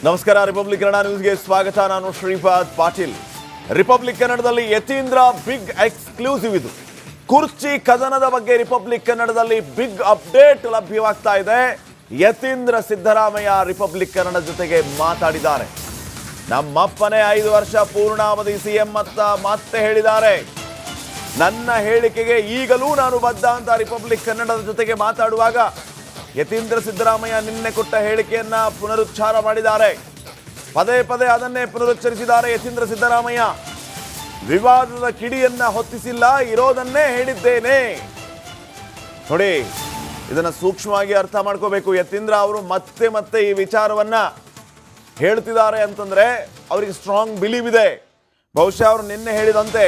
ನಮಸ್ಕಾರ. ರಿಪಬ್ಲಿಕ್ ಕನ್ನಡ ನ್ಯೂಸ್ಗೆ ಸ್ವಾಗತ. ನಾನು ಶ್ರೀಪಾದ್ ಪಾಟೀಲ್. ರಿಪಬ್ಲಿಕ್ ಕನ್ನಡದಲ್ಲಿ ಯತೀಂದ್ರ ಬಿಗ್ ಎಕ್ಸ್ಕ್ಲೂಸಿವ್. ಇದು ಕುರ್ಚಿ ಕದನದ ಬಗ್ಗೆ ರಿಪಬ್ಲಿಕ್ ಕನ್ನಡದಲ್ಲಿ ಬಿಗ್ ಅಪ್ಡೇಟ್ ಲಭ್ಯವಾಗ್ತಾ ಇದೆ. ಯತೀಂದ್ರ ಸಿದ್ದರಾಮಯ್ಯ ರಿಪಬ್ಲಿಕ್ ಕನ್ನಡ ಜೊತೆಗೆ ಮಾತಾಡಿದ್ದಾರೆ. ನಮ್ಮಪ್ಪನೇ 5 ವರ್ಷ ಪೂರ್ಣಾವಧಿ ಸಿಎಂ ಅಂತ ಮತ್ತೆ ಹೇಳಿದ್ದಾರೆ. ನನ್ನ ಹೇಳಿಕೆಗೆ ಈಗಲೂ ನಾನು ಬದ್ಧ ಅಂತ ರಿಪಬ್ಲಿಕ್ ಕನ್ನಡದ ಜೊತೆಗೆ ಮಾತಾಡುವಾಗ ಯತೀಂದ್ರ ಸಿದ್ದರಾಮಯ್ಯ ನಿನ್ನೆ ಕೊಟ್ಟ ಹೇಳಿಕೆಯನ್ನ ಪುನರುಚ್ಚಾರ ಮಾಡಿದ್ದಾರೆ. ಪದೇ ಪದೇ ಅದನ್ನೇ ಪುನರುಚ್ಚರಿಸಿದ್ದಾರೆ ಯತೀಂದ್ರ ಸಿದ್ದರಾಮಯ್ಯ. ವಿವಾದದ ಕಿಡಿಯನ್ನ ಹೊತ್ತಿಸಿಲ್ಲ, ಇರೋದನ್ನೇ ಹೇಳಿದ್ದೇನೆ. ನೋಡಿ, ಇದನ್ನ ಸೂಕ್ಷ್ಮವಾಗಿ ಅರ್ಥ ಮಾಡ್ಕೋಬೇಕು. ಯತೀಂದ್ರ ಅವರು ಮತ್ತೆ ಮತ್ತೆ ಈ ವಿಚಾರವನ್ನ ಹೇಳ್ತಿದ್ದಾರೆ ಅಂತಂದ್ರೆ ಅವರಿಗೆ ಸ್ಟ್ರಾಂಗ್ ಬಿಲೀವ್ ಇದೆ. ಬಹುಶಃ ಅವರು ನಿನ್ನೆ ಹೇಳಿದಂತೆ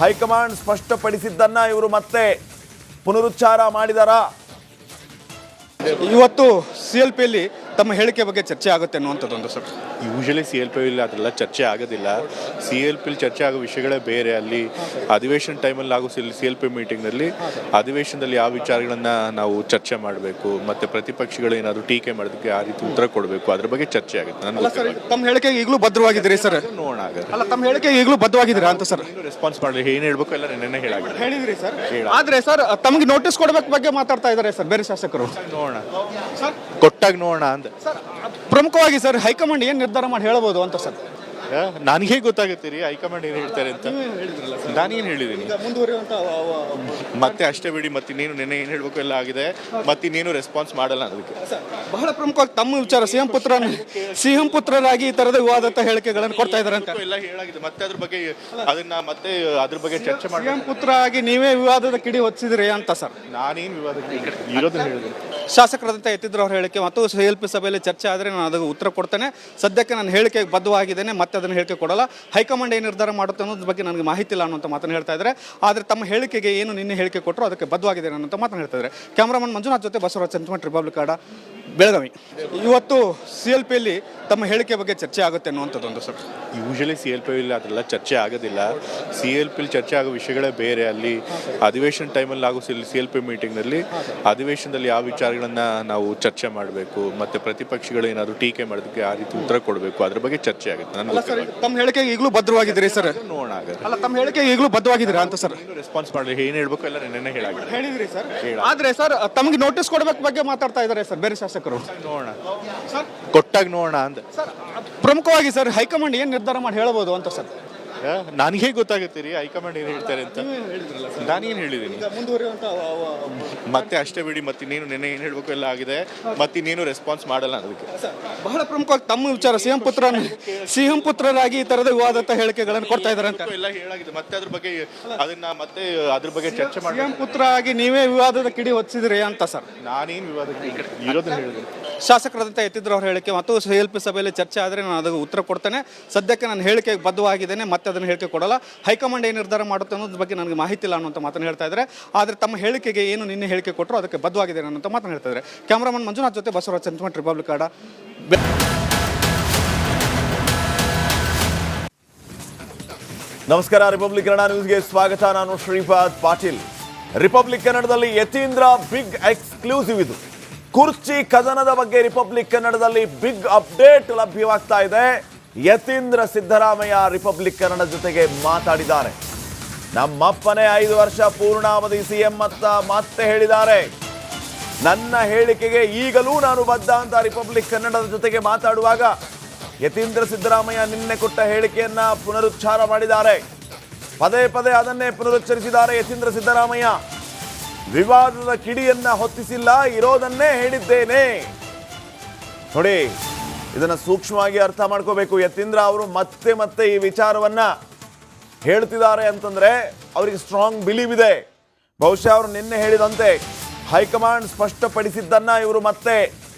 ಹೈಕಮಾಂಡ್ ಸ್ಪಷ್ಟಪಡಿಸಿದ್ದನ್ನ ಇವರು ಮತ್ತೆ ಪುನರುಚ್ಚಾರ ಮಾಡಿದಾರಾ? ಇವತ್ತು CLPಯಲ್ಲಿ ತಮ್ಮ ಹೇಳಿಕೆ ಬಗ್ಗೆ ಚರ್ಚೆ ಆಗುತ್ತೆ ಅನ್ನುವಂಥದ್ದೊಂದು ಸರ್. ಯೂಶಲಿ CLPಯಲ್ಲಿ ಅದೆಲ್ಲ ಚರ್ಚೆ ಆಗೋದಿಲ್ಲ. CLPಲಿ ಚರ್ಚೆ ಆಗೋ ವಿಷಯಗಳೇ ಬೇರೆ. ಅಲ್ಲಿ ಅಧಿವೇಶನ ಟೈಮಲ್ಲಿ ಆಗೋ CLP ಮೀಟಿಂಗ್ನಲ್ಲಿ ಅಧಿವೇಶನದಲ್ಲಿ ಯಾವ ವಿಚಾರಗಳನ್ನು ನಾವು ಚರ್ಚೆ ಮಾಡಬೇಕು, ಮತ್ತು ಪ್ರತಿಪಕ್ಷಗಳು ಏನಾದರೂ ಟೀಕೆ ಮಾಡೋದಕ್ಕೆ ಆ ರೀತಿ ಉತ್ತರ ಕೊಡಬೇಕು, ಅದ್ರ ಬಗ್ಗೆ ಚರ್ಚೆ ಆಗುತ್ತೆ. ನನಗೆ ತಮ್ಮ ಹೇಳಿಕೆಗೆ ಈಗಲೂ ಬದ್ಧವಾಗಿದ್ದೀರಿ ಸರ್? ನೋಡೋಣ ಆಗುತ್ತೆ. ಅಲ್ಲ, ತಮ್ಮ ಹೇಳಿಕೆಗೆ ಈಗಲೂ ಬದ್ಧವಾಗಿದ್ದೀರಾ ಅಂತ ಸರ್? ರೆಸ್ಪಾನ್ಸ್ ಮಾಡಲಿ, ಏನು ಹೇಳ್ಬೇಕು ಎಲ್ಲ ನೆನ್ನೆ ಹೇಳಿದ್ರಿ ಸರ್. ಆದ್ರೆ ಸರ್, ತಮಗೆ ನೋಟಿಸ್ ಕೊಡಬೇಕು ಬಗ್ಗೆ ಮಾತಾಡ್ತಾ ಇದ್ದಾರೆ ಸರ್ ಬೇರೆ ಶಾಸಕರು. ನೋಡೋಣ ಸರ್, ಕೊಟ್ಟಾಗ ನೋಡೋಣ ಅಂತ ಸರ್. ಪ್ರಮುಖವಾಗಿ ಸರ್, ಹೈಕಮಾಂಡ್ ಏನು ನಿರ್ಧಾರ ಮಾಡಿ ಹೇಳ್ಬೋದು ಅಂತ ಸರ್? ನನಗೆ ಗೊತ್ತಾಗುತ್ತೆ ರೀ ಹೈಕಮಾಂಡ್ ಏನು ಹೇಳ್ತಾರೆ ಅಂತ. ನಾನೇನು ಹೇಳಿದ್ದೀನಿ ಮತ್ತೆ ಅಷ್ಟೇ ಬಿಡಿ. ಮತ್ತಿನ್ನೇನು ನೆನ್ನೆ ಏನು ಹೇಳ್ಬೇಕು ಎಲ್ಲ ಆಗಿದೆ. ಮತ್ತಿನ್ನೇನು ರೆಸ್ಪಾನ್ಸ್ ಮಾಡಲ್ಲ ಅದಕ್ಕೆ. ಬಹಳ ಪ್ರಮುಖವಾಗಿ ತಮ್ಮ ವಿಚಾರ, ಸಿಎಂ ಪುತ್ರರಾಗಿ ಈ ತರದ ವಿವಾದತ ಹೇಳಿಕೆಗಳನ್ನು ಕೊಡ್ತಾ ಇದ್ದಾರೆ ಅಂತ ಎಲ್ಲ ಹೇಳಾಗಿದೆ. ಮತ್ತೆ ಅದ್ರ ಬಗ್ಗೆ ಅದ್ರ ಬಗ್ಗೆ ಚರ್ಚೆ ಮಾಡಿ. ಸಿಎಂ ಪುತ್ರ ಆಗಿ ನೀವೇ ವಿವಾದದ ಕಿಡಿ ಹೊತ್ತಿಸಿದ್ರಿ ಅಂತ ಸರ್? ನಾನೇನು ವಿವಾದ ಇರೋದನ್ನ ಹೇಳಿದೆ. ಶಾಸಕರಾದಂಥ ಯತೀಂದ್ರ ಅವ್ರ ಹೇಳಿಕೆ ಮತ್ತು CLP ಸಭೆಯಲ್ಲಿ ಚರ್ಚೆ ಆದರೆ ನಾನು ಅದಕ್ಕೆ ಉತ್ತರ ಕೊಡ್ತೇನೆ. ಸದ್ಯಕ್ಕೆ ನಾನು ಹೇಳಿಕೆಗೆ ಬದ್ಧವಾಗಿದ್ದೇನೆ, ಮತ್ತೆ ಅದನ್ನು ಹೇಳಿಕೆ ಕೊಡಲ್ಲ. ಹೈಕಮಾಂಡ್ ಏನು ನಿರ್ಧಾರ ಮಾಡುತ್ತೆ ಅನ್ನೋದ್ರ ಬಗ್ಗೆ ನನಗೆ ಮಾಹಿತಿ ಇಲ್ಲ ಅನ್ನೋಂಥ ಮಾತನ್ನು ಹೇಳ್ತಾ ಇದ್ದಾರೆ. ಆದರೆ ತಮ್ಮ ಹೇಳಿಕೆಗೆ ಏನು ನಿನ್ನೆ ಹೇಳಿಕೆ ಕೊಟ್ಟರು ಅದಕ್ಕೆ ಬದ್ಧವಾಗಿದ್ದೇನೆ ಅನ್ನೋಂಥ ಮಾತನ್ನು ಹೇಳ್ತಾ ಇದ್ದಾರೆ. ಕ್ಯಾಮ್ರಾಮನ್ ಮಂಜುನಾಥ್ ಜೊತೆ ಬಸವರಾಜ್ ಚಂದ್ರಮಠ, ರಿಪಬ್ಲಿಕ್ ಕನ್ನಡ, ಬೆಳಗಾವಿ. ಇವತ್ತು CLPಯಲ್ಲಿ ತಮ್ಮ ಹೇಳಿಕೆ ಬಗ್ಗೆ ಚರ್ಚೆ ಆಗುತ್ತೆ ಅನ್ನುವಂಥದ್ದೊಂದು ಸರ್. ಯೂಶಲಿ CLPಯಲ್ಲಿ ಅದೆಲ್ಲ ಚರ್ಚೆ ಆಗೋದಿಲ್ಲ. CLPಲಿ ಚರ್ಚೆ ಆಗೋ ವಿಷಯಗಳೇ ಬೇರೆ. ಅಲ್ಲಿ ಅಧಿವೇಶನ ಟೈಮಲ್ಲಿ ಆಗೋ CLP ಮೀಟಿಂಗ್ನಲ್ಲಿ ಅಧಿವೇಶನದಲ್ಲಿ ಯಾವ ವಿಚಾರಗಳನ್ನು ನಾವು ಚರ್ಚೆ ಮಾಡಬೇಕು, ಮತ್ತು ಪ್ರತಿಪಕ್ಷಗಳು ಏನಾದರೂ ಟೀಕೆ ಮಾಡೋದಕ್ಕೆ ಆ ರೀತಿ ಉತ್ತರ ಕೊಡಬೇಕು, ಅದ್ರ ಬಗ್ಗೆ ಚರ್ಚೆ ಆಗುತ್ತೆ. ನನಗೆ ತಮ್ಮ ಹೇಳಿಕೆಗೆ ಈಗಲೂ ಬದ್ಧವಾಗಿದ್ದೀರಿ ಸರ್? ನೋಡೋಣ ಆಗುತ್ತೆ. ಅಲ್ಲ, ತಮ್ಮ ಹೇಳಿಕೆಗೆ ಈಗಲೂ ಬದ್ಧವಾಗಿದ್ದೀರಾ ಅಂತ ಸರ್? ರೆಸ್ಪಾನ್ಸ್ ಮಾಡಲಿ, ಏನು ಹೇಳ್ಬೇಕು ಎಲ್ಲ ನೆನ್ನೆ ಹೇಳಿದ್ರಿ ಸರ್. ಆದ್ರೆ ಸರ್, ತಮಗೆ ನೋಟಿಸ್ ಕೊಡಬೇಕು ಬಗ್ಗೆ ಮಾತಾಡ್ತಾ ಇದ್ದಾರೆ ಸರ್ ಬೇರೆ ಶಾಸಕರು. ನೋಡೋಣ ಸರ್, ಕೊಟ್ಟಾಗ ನೋಡೋಣ ಅಂತ ಸರ್. ಪ್ರಮುಖವಾಗಿ ಸರ್, ಹೈಕಮಾಂಡ್ ಏನು ನಿರ್ಧಾರ ಮಾಡಿ ಹೇಳ್ಬೋದು ಅಂತ ಸರ್? ನನಗೆ ಗೊತ್ತಾಗುತ್ತೆ ರೀ ಹೈಕಮಾಂಡ್ ಏನು ಹೇಳ್ತಾರೆ ಅಂತ. ನಾನೇನು ಹೇಳಿದ್ದೀನಿ ಮತ್ತೆ ಅಷ್ಟೇ ಬಿಡಿ. ಮತ್ತಿನ್ನೇನು ನೆನ್ನೆ ಏನು ಹೇಳ್ಬೇಕು ಎಲ್ಲ ಆಗಿದೆ. ಮತ್ತಿನ್ನೇನು ರೆಸ್ಪಾನ್ಸ್ ಮಾಡಲ್ಲ ಅದಕ್ಕೆ. ಬಹಳ ಪ್ರಮುಖವಾಗಿ ತಮ್ಮ ವಿಚಾರ, ಸಿಎಂ ಪುತ್ರರಾಗಿ ಈ ತರದ ವಿವಾದತ ಹೇಳಿಕೆಗಳನ್ನು ಕೊಡ್ತಾ ಇದ್ದಾರೆ ಅಂತ ಎಲ್ಲ ಹೇಳಾಗಿದೆ. ಮತ್ತೆ ಅದ್ರ ಬಗ್ಗೆ ಚರ್ಚೆ ಮಾಡಿ. ಸಿಎಂ ಪುತ್ರ ಆಗಿ ನೀವೇ ವಿವಾದದ ಕಿಡಿ ಹೊತ್ತಿಸಿದ್ರಿ ಅಂತ ಸರ್? ನಾನೇನು ವಿವಾದ ಇರೋದನ್ನ ಹೇಳಿದ್ದೀನಿ. ಶಾಸಕರಾದಂಥ ಯತೀಂದ್ರ ಅವ್ರ ಹೇಳಿಕೆ ಮತ್ತು CLP ಸಭೆಯಲ್ಲಿ ಚರ್ಚೆ ಆದರೆ ನಾನು ಅದಕ್ಕೆ ಉತ್ತರ ಕೊಡ್ತೇನೆ. ಸದ್ಯಕ್ಕೆ ನಾನು ಹೇಳಿಕೆಗೆ ಬದ್ಧವಾಗಿದ್ದೇನೆ, ಮತ್ತೆ ಅದನ್ನು ಹೇಳಿಕೆ ಕೊಡಲ್ಲ. ಹೈಕಮಾಂಡ್ ಏನು ನಿರ್ಧಾರ ಮಾಡುತ್ತೆ ಅನ್ನೋದ್ರ ಬಗ್ಗೆ ನನಗೆ ಮಾಹಿತಿ ಇಲ್ಲ ಅನ್ನೋಂಥ ಮಾತನ್ನು ಹೇಳ್ತಾ ಇದ್ದಾರೆ. ಆದರೆ ತಮ್ಮ ಹೇಳಿಕೆಗೆ ಏನು ನಿನ್ನೆ ಹೇಳಿಕೆ ಕೊಟ್ಟರು ಅದಕ್ಕೆ ಬದ್ಧವಾಗಿದ್ದೇನೆ ಅನ್ನೋಂಥ ಮಾತನ್ನು ಹೇಳ್ತಾ ಇದ್ದಾರೆ. ಕ್ಯಾಮ್ರಾಮನ್ ಮಂಜುನಾಥ್ ಜೊತೆ ಬಸವರಾಜ್ ಚಂದ್ರಮಠ, ರಿಪಬ್ಲಿಕ್ ಕನ್ನಡ. ನಮಸ್ಕಾರ. ರಿಪಬ್ಲಿಕ್ ಕನ್ನಡ ನ್ಯೂಸ್ಗೆ ಸ್ವಾಗತ. ನಾನು ಶ್ರೀಪಾದ್ ಪಾಟೀಲ್. ರಿಪಬ್ಲಿಕ್ ಕನ್ನಡದಲ್ಲಿ ಯತೀಂದ್ರ ಬಿಗ್ ಎಕ್ಸ್ಕ್ಲೂಸಿವ್. ಇದು ಕುರ್ಚಿ ಕದನದ ಬಗ್ಗೆ ರಿಪಬ್ಲಿಕ್ ಕನ್ನಡದಲ್ಲಿ ಬಿಗ್ ಅಪ್ಡೇಟ್ ಲಭ್ಯವಾಗ್ತಾ ಇದೆ. ಯತೀಂದ್ರ ಸಿದ್ದರಾಮಯ್ಯ ರಿಪಬ್ಲಿಕ್ ಕನ್ನಡ ಜೊತೆಗೆ ಮಾತಾಡಿದ್ದಾರೆ. ನಮ್ಮಪ್ಪನೇ 5 ವರ್ಷ ಪೂರ್ಣಾವಧಿ ಸಿಎಂ ಅಂತ ಮತ್ತೆ ಹೇಳಿದ್ದಾರೆ. ನನ್ನ ಹೇಳಿಕೆಗೆ ಈಗಲೂ ನಾನು ಬದ್ಧ ಅಂತ ರಿಪಬ್ಲಿಕ್ ಕನ್ನಡದ ಜೊತೆಗೆ ಮಾತಾಡುವಾಗ ಯತೀಂದ್ರ ಸಿದ್ದರಾಮಯ್ಯ ನಿನ್ನೆ ಕೊಟ್ಟ ಹೇಳಿಕೆಯನ್ನ ಪುನರುಚ್ಚಾರ ಮಾಡಿದ್ದಾರೆ. ಪದೇ ಪದೇ ಅದನ್ನೇ ಪುನರುಚ್ಚರಿಸಿದ್ದಾರೆ ಯತೀಂದ್ರ ಸಿದ್ದರಾಮಯ್ಯ. ವಿವಾದದ ಕಿಡಿಯನ್ನ ಹೊತ್ತಿಸಿಲ್ಲ, ಇರೋದನ್ನೇ ಹೇಳಿದ್ದೇನೆ. ನೋಡಿ, ಇದನ್ನ ಸೂಕ್ಷ್ಮವಾಗಿ ಅರ್ಥ ಮಾಡ್ಕೋಬೇಕು. ಯತೀಂದ್ರ ಅವರು ಮತ್ತೆ ಮತ್ತೆ ಈ ವಿಚಾರವನ್ನ ಹೇಳ್ತಿದ್ದಾರೆ ಅಂತಂದ್ರೆ ಅವರಿಗೆ ಸ್ಟ್ರಾಂಗ್ ಬಿಲೀವ್ ಇದೆ. ಬಹುಶಃ ಅವರು ನಿನ್ನೆ ಹೇಳಿದಂತೆ ಹೈಕಮಾಂಡ್ ಸ್ಪಷ್ಟಪಡಿಸಿದ್ದನ್ನ ಇವರು ಮತ್ತೆ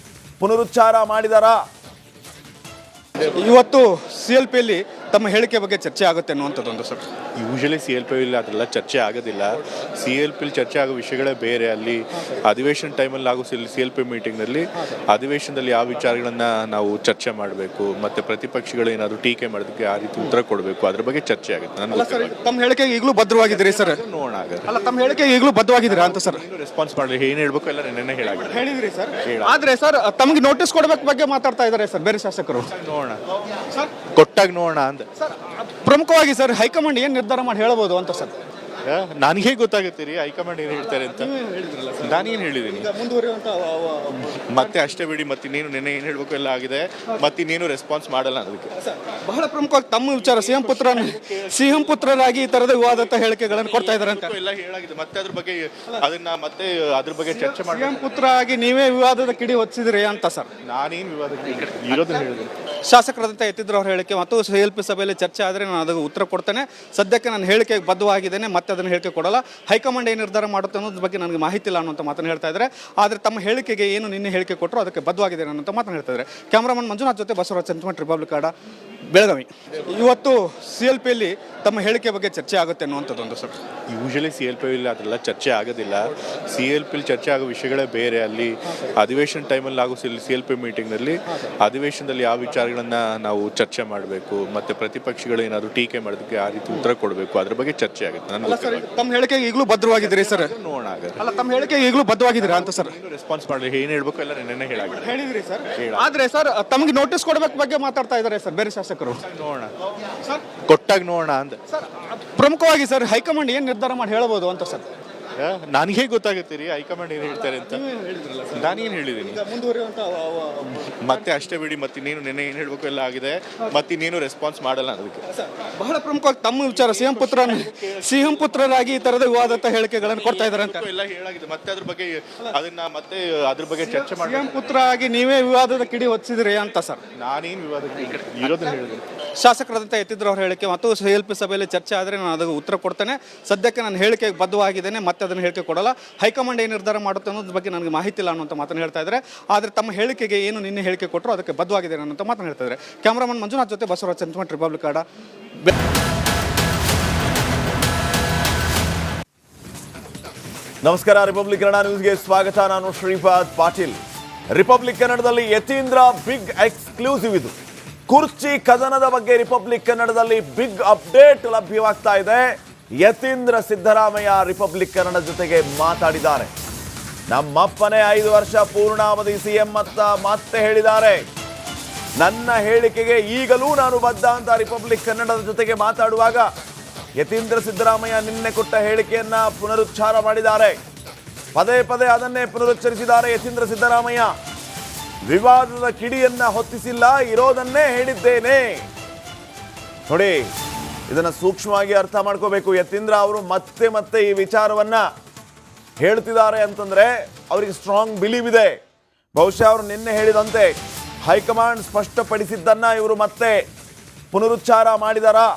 ಪುನರುಚ್ಚಾರ ಮಾಡಿದಾರಾ? ಇವತ್ತು CLPಯಲ್ಲಿ ತಮ್ಮ ಹೇಳಿಕೆ ಬಗ್ಗೆ ಚರ್ಚೆ ಆಗುತ್ತೆ ಅನ್ನುವಂಥದ್ದೊಂದು ಸರ್. ಯೂಶಲಿ CLP ಇಲ್ಲಿ ಅದೆಲ್ಲ ಚರ್ಚೆ ಆಗೋದಿಲ್ಲ. CLP ಚರ್ಚೆ ಆಗೋ ವಿಷಯಗಳೇ ಬೇರೆ. ಅಲ್ಲಿ ಅಧಿವೇಶನ ಟೈಮಲ್ಲಿ ಆಗೋ CLP ಮೀಟಿಂಗ್ನಲ್ಲಿ ಅಧಿವೇಶನದಲ್ಲಿ ಯಾವ ವಿಚಾರಗಳನ್ನ ನಾವು ಚರ್ಚೆ ಮಾಡಬೇಕು, ಮತ್ತೆ ಪ್ರತಿಪಕ್ಷಗಳು ಏನಾದ್ರು ಟೀಕೆ ಮಾಡೋದಕ್ಕೆ ಆ ರೀತಿ ಉತ್ತರ ಕೊಡಬೇಕು, ಅದ್ರ ಬಗ್ಗೆ ಚರ್ಚೆ ಆಗುತ್ತೆ. ತಮ್ಮ ಹೇಳಿಕೆಗೆ ಈಗಲೂ ಬದ್ಧವಾಗಿದ್ದೀರಿ ಸರ್? ನೋಡೋಣ ಆಗುತ್ತೆ. ಅಲ್ಲ, ತಮ್ಮ ಹೇಳಿಕೆಗೆ ಈಗಲೂ ಬದ್ಧವಾಗಿದ್ದೀರಾ ಅಂತ ಸರ್? ರೆಸ್ಪಾನ್ಸ್ ಮಾಡಲಿ, ಏನು ಹೇಳ್ಬೇಕು ಎಲ್ಲ ನೆನ್ನೆ ಹೇಳಿದ್ರಿ ಸರ್. ಆದ್ರೆ ಸರ್, ತಮಗೆ ನೋಟಿಸ್ ಕೊಡಬೇಕು ಬಗ್ಗೆ ಮಾತಾಡ್ತಾ ಇದ್ದಾರೆ ಸರ್ ಬೇರೆ ಶಾಸಕರು. ನೋಡೋಣ ಸರ್, ಕೊಟ್ಟಾಗ ನೋಡೋಣ ಅಂತ. ಸರ್, ಪ್ರಮುಖವಾಗಿ ಸರ್ ಹೈಕಮಾಂಡ್ ಏನು ನಿರ್ಧಾರ ಮಾಡಿ ಹೇಳಬಹುದು ಅಂತ ಸರ್? ನನಗೆ ಗೊತ್ತಾಗುತ್ತೆ ರೀ ಹೈಕಮಾಂಡ್ ಏನು ಹೇಳ್ತಾರೆ ಅಂತ. ನಾನೇನು ಹೇಳಿದ್ದೀನಿ ಮತ್ತೆ ಅಷ್ಟೇ ಬಿಡಿ. ಮತ್ತಿನ್ನೇನು ನೆನ್ನೆ ಏನು ಹೇಳ್ಬೇಕು ಎಲ್ಲ ಆಗಿದೆ. ಮತ್ತಿನ್ನೇನು ರೆಸ್ಪಾನ್ಸ್ ಮಾಡಲ್ಲ ಅದಕ್ಕೆ. ಬಹಳ ಪ್ರಮುಖವಾಗಿ ತಮ್ಮ ವಿಚಾರ, ಸಿಎಂ ಪುತ್ರರಾಗಿ ಈ ತರದ ವಿವಾದತ ಹೇಳಿಕೆಗಳನ್ನು ಕೊಡ್ತಾ ಇದ್ದಾರೆ ಅಂತ ಎಲ್ಲ ಹೇಳಾಗಿದೆ. ಮತ್ತೆ ಅದ್ರ ಬಗ್ಗೆ ಚರ್ಚೆ ಮಾಡಿ. ಸಿಎಂ ಪುತ್ರ ಆಗಿ ನೀವೇ ವಿವಾದದ ಕಿಡಿ ಹೊತ್ತಿಸಿದ್ರಿ ಅಂತ ಸರ್? ನಾನೇನು ವಿವಾದ ಇರೋದನ್ನ ಹೇಳಿದ್ದೀನಿ. ಶಾಸಕರಾದಂಥ ಯತೀಂದ್ರ ಅವ್ರ ಹೇಳಿಕೆ ಮತ್ತು CLP ಸಭೆಯಲ್ಲಿ ಚರ್ಚೆ ಆದರೆ ನಾನು ಅದಕ್ಕೆ ಉತ್ತರ ಕೊಡ್ತೇನೆ. ಸದ್ಯಕ್ಕೆ ನಾನು ಹೇಳಿಕೆಗೆ ಬದ್ಧವಾಗಿದ್ದೇನೆ, ಮತ್ತೆ ಅದನ್ನು ಹೇಳಿಕೆ ಕೊಡಲ್ಲ. ಹೈಕಮಾಂಡ್ ಏನು ನಿರ್ಧಾರ ಮಾಡುತ್ತೆ ಅನ್ನೋದ್ರ ಬಗ್ಗೆ ನನಗೆ ಮಾಹಿತಿ ಇಲ್ಲ ಅನ್ನುವಂಥ ಮಾತನ್ನು ಹೇಳ್ತಾ ಇದ್ದಾರೆ. ಆದರೆ ತಮ್ಮ ಹೇಳಿಕೆಗೆ ಏನು ನಿನ್ನೆ ಹೇಳಿಕೆ ಕೊಟ್ಟರು ಅದಕ್ಕೆ ಬದ್ಧವಾಗಿದ್ದೇನೆ ಅನ್ನೋಂಥ ಮಾತನ್ನು ಹೇಳ್ತಾ ಇದ್ದಾರೆ. ಕ್ಯಾಮ್ರಾಮನ್ ಮಂಜುನಾಥ್ ಜೊತೆ ಬಸವರಾಜ್ ಸೆಂಟಿಮೆಂಟ್ ರಿಪಬ್ಲಿಕ್ ಕನ್ನಡ, ಬೆಳಗಾವಿ. ಇವತ್ತು CLPಯಲ್ಲಿ ತಮ್ಮ ಹೇಳಿಕೆ ಬಗ್ಗೆ ಚರ್ಚೆ ಆಗುತ್ತೆ ಅನ್ನುವಂಥದ್ದೊಂದು ಸರ್. ಯೂಶಲಿ CLP ಇಲ್ಲಿ ಅದೆಲ್ಲ ಚರ್ಚೆ ಆಗೋದಿಲ್ಲ. CLP ಚರ್ಚೆ ಆಗೋ ವಿಷಯಗಳೇ ಬೇರೆ. ಅಲ್ಲಿ ಅಧಿವೇಶನ ಟೈಮಲ್ಲಿ ಆಗೋ CLP ಮೀಟಿಂಗ್ನಲ್ಲಿ ಅಧಿವೇಶನದಲ್ಲಿ ಯಾವ ವಿಚಾರಗಳನ್ನ ನಾವು ಚರ್ಚೆ ಮಾಡಬೇಕು, ಮತ್ತೆ ಪ್ರತಿಪಕ್ಷಗಳು ಏನಾದ್ರು ಟೀಕೆ ಮಾಡೋದಕ್ಕೆ ಆ ರೀತಿ ಉತ್ತರ ಕೊಡಬೇಕು, ಅದ್ರ ಬಗ್ಗೆ ಚರ್ಚೆ ಆಗುತ್ತೆ. ತಮ್ಮ ಹೇಳಿಕೆಗೆ ಈಗಲೂ ಬದ್ಧವಾಗಿದ್ದೀರಿ ಸರ್? ನೋಡೋಣ ಆಗುತ್ತೆ. ಅಲ್ಲ, ತಮ್ಮ ಹೇಳಿಕೆಗೆ ಈಗಲೂ ಬದ್ಧವಾಗಿದ್ದೀರಾ ಅಂತ ಸರ್? ರೆಸ್ಪಾನ್ಸ್ ಮಾಡಲಿ, ಏನು ಹೇಳ್ಬೇಕು ಎಲ್ಲ ನೆನ್ನೆ ಹೇಳಿದ್ರಿ ಸರ್. ಆದ್ರೆ ಸರ್, ತಮಗೆ ನೋಟಿಸ್ ಕೊಡಬೇಕು ಬಗ್ಗೆ ಮಾತಾಡ್ತಾ ಇದ್ದಾರೆ ಸರ್ ಬೇರೆ ಶಾಸಕರು. ನೋಡೋಣ ಸರ್, ಕೊಟ್ಟಾಗ ನೋಡೋಣ ಅಂತ. ಸರ್, ಪ್ರಮುಖವಾಗಿ ಸರ್ ಹೈಕಮಾಂಡ್ ಏನು ನಿರ್ಧಾರ ಮಾಡಿ ಹೇಳಬಹುದು ಅಂತ ಸರ್? ನನಗೆ ಗೊತ್ತಾಗುತ್ತೆ ರೀ ಹೈಕಮಾಂಡ್ ಏನು ಹೇಳ್ತಾರೆ ಅಂತ. ನಾನೇನು ಹೇಳಿದ್ದೀನಿ ಮತ್ತೆ ಅಷ್ಟೇ ಬಿಡಿ. ಮತ್ತಿನ್ನೇನು ನೆನ್ನೆ ಏನು ಹೇಳ್ಬೇಕು ಎಲ್ಲ ಆಗಿದೆ. ಮತ್ತಿನ್ನೇನು ರೆಸ್ಪಾನ್ಸ್ ಮಾಡಲ್ಲ ಅದಕ್ಕೆ. ಬಹಳ ಪ್ರಮುಖವಾಗಿ ತಮ್ಮ ವಿಚಾರ, ಸಿಎಂ ಪುತ್ರರಾಗಿ ಈ ತರದ ವಿವಾದತ ಹೇಳಿಕೆಗಳನ್ನು ಕೊಡ್ತಾ ಇದ್ದಾರೆ ಅಂತ ಎಲ್ಲ ಹೇಳಾಗಿದೆ. ಮತ್ತೆ ಅದ್ರ ಬಗ್ಗೆ ಚರ್ಚೆ ಮಾಡಿ. ಸಿಎಂ ಪುತ್ರ ಆಗಿ ನೀವೇ ವಿವಾದದ ಕಿಡಿ ಹೊತ್ತಿಸಿದ್ರಿ ಅಂತ ಸರ್? ನಾನೇನು ವಿವಾದ ಇರೋದನ್ನ ಹೇಳಿದ್ದೀನಿ. ಶಾಸಕರಾದಂಥ ಯತೀಂದ್ರ ಅವ್ರ ಹೇಳಿಕೆ ಮತ್ತು CLP ಸಭೆಯಲ್ಲಿ ಚರ್ಚೆ ಆದರೆ ನಾನು ಅದಕ್ಕೆ ಉತ್ತರ ಕೊಡ್ತೇನೆ. ಸದ್ಯಕ್ಕೆ ನಾನು ಹೇಳಿಕೆಗೆ ಬದ್ಧವಾಗಿದ್ದೇನೆ, ಮತ್ತೆ ಅದನ್ನು ಹೇಳಿಕೆ ಕೊಡಲ್ಲ. ಹೈಕಮಾಂಡ್ ಏನು ನಿರ್ಧಾರ ಮಾಡುತ್ತೆ ಅನ್ನೋದ್ರ ಬಗ್ಗೆ ನನಗೆ ಮಾಹಿತಿ ಇಲ್ಲ ಅನ್ನುವಂಥ ಮಾತನ್ನು ಹೇಳ್ತಾ ಇದ್ದಾರೆ. ಆದರೆ ತಮ್ಮ ಹೇಳಿಕೆಗೆ ಏನು ನಿನ್ನೆ ಹೇಳಿಕೆ ಕೊಟ್ಟರು ಅದಕ್ಕೆ ಬದ್ಧವಾಗಿದ್ದೇನೆ ಅನ್ನೋಂಥ ಮಾತನ್ನು ಹೇಳ್ತಾ ಇದ್ದಾರೆ. ಕ್ಯಾಮ್ರಾಮನ್ ಮಂಜುನಾಥ್ ಜೊತೆ ಬಸವರಾಜ್ ಸೆಂಟಿಮೆಂಟ್ ರಿಪಬ್ಲಿಕ್ ಕನ್ನಡ. ನಮಸ್ಕಾರ, ರಿಪಬ್ಲಿಕ್ ಕನ್ನಡ ನ್ಯೂಸ್ಗೆ ಸ್ವಾಗತ. ನಾನು ಶ್ರೀಪಾದ್ ಪಾಟೀಲ್. ರಿಪಬ್ಲಿಕ್ ಕನ್ನಡದಲ್ಲಿ ಯತೀಂದ್ರ ಬಿಗ್ ಎಕ್ಸ್ಕ್ಲೂಸಿವ್ ಇದು. ಕುರ್ಚಿ ಕದನದ ಬಗ್ಗೆ ರಿಪಬ್ಲಿಕ್ ಕನ್ನಡದಲ್ಲಿ ಬಿಗ್ ಅಪ್ಡೇಟ್ ಲಭ್ಯವಾಗ್ತಾ ಇದೆ. ಯತೀಂದ್ರ ಸಿದ್ದರಾಮಯ್ಯ ರಿಪಬ್ಲಿಕ್ ಕನ್ನಡ ಜೊತೆಗೆ ಮಾತಾಡಿದ್ದಾರೆ. ನಮ್ಮಪ್ಪನೇ 5 ವರ್ಷ ಪೂರ್ಣಾವಧಿ CM ಅಂತ ಮತ್ತೆ ಹೇಳಿದ್ದಾರೆ. ನನ್ನ ಹೇಳಿಕೆಗೆ ಈಗಲೂ ನಾನು ಬದ್ಧ ಅಂತ ರಿಪಬ್ಲಿಕ್ ಕನ್ನಡದ ಜೊತೆಗೆ ಮಾತಾಡುವಾಗ ಯತೀಂದ್ರ ಸಿದ್ದರಾಮಯ್ಯ ನಿನ್ನೆ ಕೊಟ್ಟ ಹೇಳಿಕೆಯನ್ನ ಪುನರುಚ್ಚಾರ ಮಾಡಿದ್ದಾರೆ. ಪದೇ ಪದೇ ಅದನ್ನೇ ಪುನರುಚ್ಚರಿಸಿದ್ದಾರೆ ಯತೀಂದ್ರ ಸಿದ್ದರಾಮಯ್ಯ. ವಿವಾದದ ಕಿಡಿಯನ್ನ ಹೊತ್ತಿಸಿಲ್ಲ, ಇರೋದನ್ನೇ ಹೇಳಿದ್ದೇನೆ. ನೋಡಿ, ಇದನ್ನ ಸೂಕ್ಷ್ಮವಾಗಿ ಅರ್ಥ ಮಾಡ್ಕೋಬೇಕು. ಯತೀಂದ್ರ ಅವರು ಮತ್ತೆ ಮತ್ತೆ ಈ ವಿಚಾರವನ್ನ ಹೇಳ್ತಿದ್ದಾರೆ ಅಂತಂದ್ರೆ ಅವರಿಗೆ ಸ್ಟ್ರಾಂಗ್ ಬಿಲೀವ್ ಇದೆ. ಬಹುಶಃ ಅವರು ನಿನ್ನೆ ಹೇಳಿದಂತೆ ಹೈಕಮಾಂಡ್ ಸ್ಪಷ್ಟಪಡಿಸಿದ್ದನ್ನ ಇವರು ಮತ್ತೆ ಪುನರುಚ್ಚಾರ ಮಾಡಿದಾರಾ?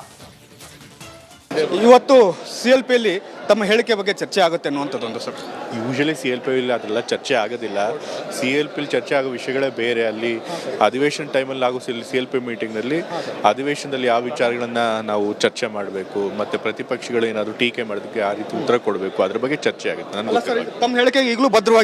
ಇವತ್ತು CLPಯಲ್ಲಿ ತಮ್ಮ ಹೇಳಿಕೆ ಬಗ್ಗೆ ಚರ್ಚೆ ಆಗುತ್ತೆ ಅನ್ನುವಂಥದ್ದೊಂದು ಸರ್. ಯೂಶಲಿ CLP ಇಲ್ಲಿ ಅದೆಲ್ಲ ಚರ್ಚೆ ಆಗೋದಿಲ್ಲ. CLP ಚರ್ಚೆ ಆಗೋ ವಿಷಯಗಳೇ ಬೇರೆ. ಅಲ್ಲಿ ಅಧಿವೇಶನ ಟೈಮಲ್ಲಿ ಆಗೋ CLP ಮೀಟಿಂಗ್ನಲ್ಲಿ ಅಧಿವೇಶನದಲ್ಲಿ ಯಾವ ವಿಚಾರಗಳನ್ನ ನಾವು ಚರ್ಚೆ ಮಾಡಬೇಕು, ಮತ್ತೆ ಪ್ರತಿಪಕ್ಷಗಳು ಏನಾದ್ರು ಟೀಕೆ ಮಾಡೋದಕ್ಕೆ ಆ ರೀತಿ ಉತ್ತರ ಕೊಡಬೇಕು, ಅದ್ರ ಬಗ್ಗೆ ಚರ್ಚೆ ಆಗುತ್ತೆ. ತಮ್ಮ ಹೇಳಿಕೆಗೆ ಈಗಲೂ ಬದ್ಧವಾಗಿ